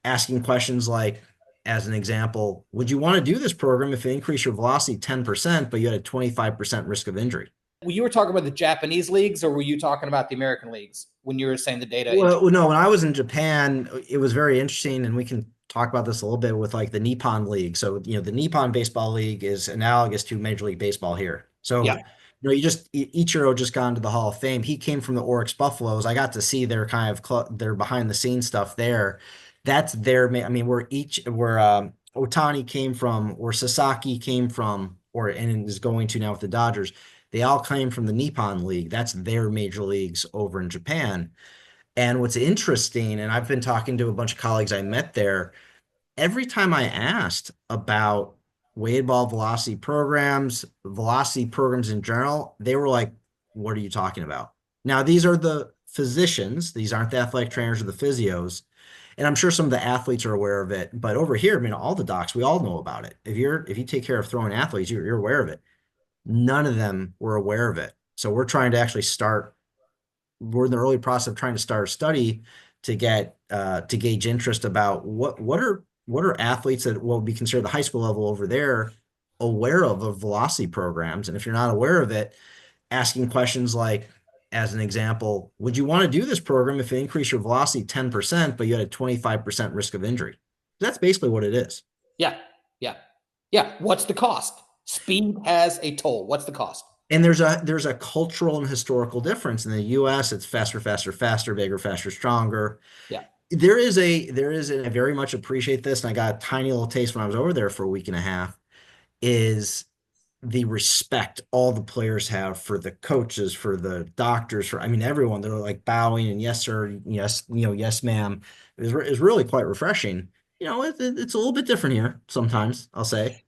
asking questions like, as an example, would you want to do this program if it increased your velocity 10%, but you had a 25% risk of injury? You were talking about the Japanese leagues, or were you talking about the American leagues when you were saying the data in Well, Japan? no, when I was in Japan, it was very interesting, and we can talk about this a little bit with like the Nippon League. So, the Nippon Baseball League is analogous to Major League Baseball here. So, Yeah. Ichiro just got into the Hall of Fame. He came from the Oryx Buffaloes. I got to see their kind of their behind the scenes stuff there. That's their, I mean, where Otani came from, or Sasaki came from, or and is going to now with the Dodgers. They all came from the Nippon League. That's their major leagues over in Japan. And what's interesting, and I've been talking to a bunch of colleagues I met there, every time I asked about weighted ball velocity programs in general, they were like, what are you talking about? Now, these are the physicians, these aren't the athletic trainers or the physios. And I'm sure some of the athletes are aware of it, but over here, I mean, all the docs, we all know about it. If you take care of throwing athletes, you're aware of it. None of them were aware of it. So we're trying to actually we're in the early process of trying to start a study to get to gauge interest about what are athletes that will be considered the high school level over there aware of velocity programs. And if you're not aware of it, asking questions like, as an example, would you want to do this program if it increased your velocity 10%, but you had a 25% risk of injury? That's basically what it is. Yeah. Yeah. Yeah. What's the cost? Speed has a toll. What's the cost? And there's a cultural and historical difference. In the US, it's faster, faster, faster, bigger, faster, stronger. Yeah. I very much appreciate this, and I got a tiny little taste when I was over there for a week and a half, is the respect all the players have for the coaches, for the doctors, I mean, everyone. They're like bowing and yes, sir, yes, yes, ma'am. Is really quite refreshing. It's a little bit different here sometimes, I'll say.